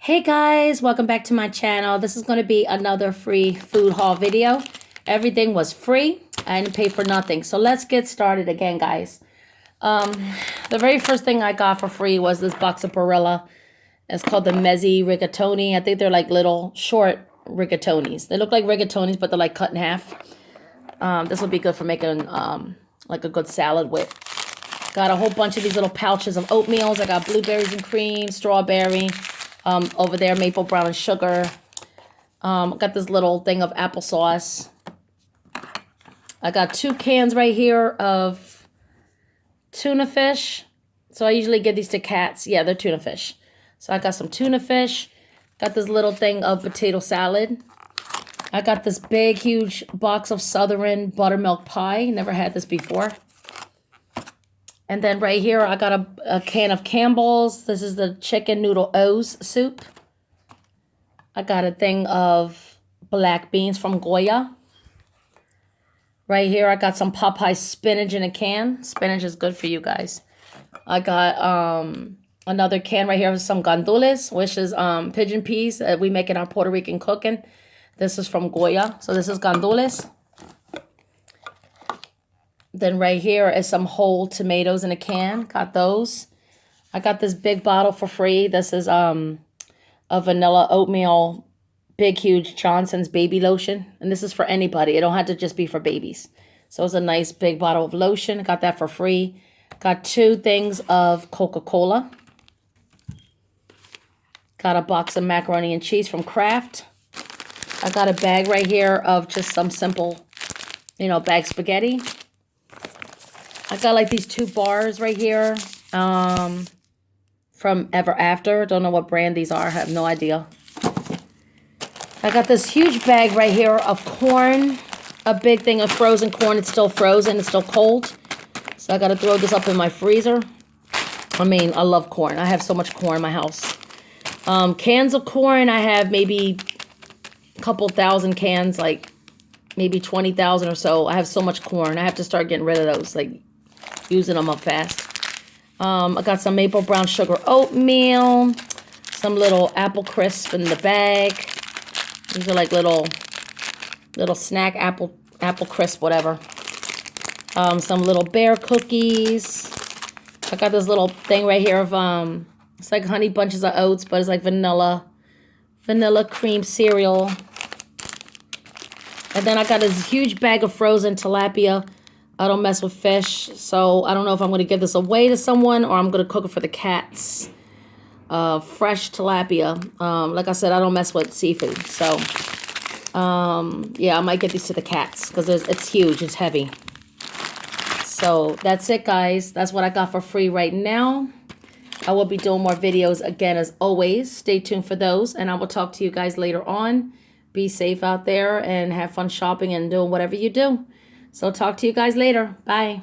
Hey guys, welcome back to my channel. This is going to be another free food haul video. Everything was free. I didn't pay for nothing. So let's get started again, guys. The very first thing I got for free was this box of Barilla. It's called the Mezzi Rigatoni. I think they're like little short rigatonis. They look like rigatonis, but they're like cut in half. This will be good for making like a good salad with. Got a whole bunch of these little pouches of oatmeals. I got blueberries and cream, strawberry. Over there, maple brown and sugar. Got this little thing of applesauce. I got 2 cans right here of tuna fish. So I usually give these to cats. Yeah, they're tuna fish. So I got some tuna fish. Got this little thing of potato salad. I got this big, huge box of Southern buttermilk pie. Never had this before. And then right here, I got a can of Campbell's. This is the chicken noodle O's soup. I got a thing of black beans from Goya. Right here, I got some Popeye spinach in a can. Spinach is good for you guys. I got another can right here of some gandules, which is pigeon peas that we make in our Puerto Rican cooking. This is from Goya. So this is gandules. Then right here is some whole tomatoes in a can. Got those. I got this big bottle for free. This is a vanilla oatmeal, big, huge Johnson's baby lotion. And this is for anybody. It don't have to just be for babies. So it's a nice big bottle of lotion. Got that for free. Got 2 things of Coca-Cola. Got a box of macaroni and cheese from Kraft. I got a bag right here of just some simple, bag spaghetti. I got like these 2 bars right here from Ever After. Don't know what brand these are. I have no idea. I got this huge bag right here of corn. A big thing of frozen corn. It's still frozen. It's still cold. So I got to throw this up in my freezer. I mean, I love corn. I have so much corn in my house. Cans of corn. I have maybe a couple thousand cans, like maybe 20,000 or so. I have so much corn. I have to start getting rid of those, like using them up fast. I got some maple brown sugar oatmeal, some little apple crisp in the bag. These are like little snack apple crisp, whatever. Some little bear cookies. I got this little thing right here of it's like honey bunches of oats, but it's like vanilla cream cereal. And then I got this huge bag of frozen tilapia. I don't mess with fish, so I don't know if I'm going to give this away to someone or I'm going to cook it for the cats. Fresh tilapia. Like I said, I don't mess with seafood. So, yeah, I might get these to the cats because it's huge. It's heavy. So that's it, guys. That's what I got for free right now. I will be doing more videos again as always. Stay tuned for those, and I will talk to you guys later on. Be safe out there and have fun shopping and doing whatever you do. So talk to you guys later. Bye.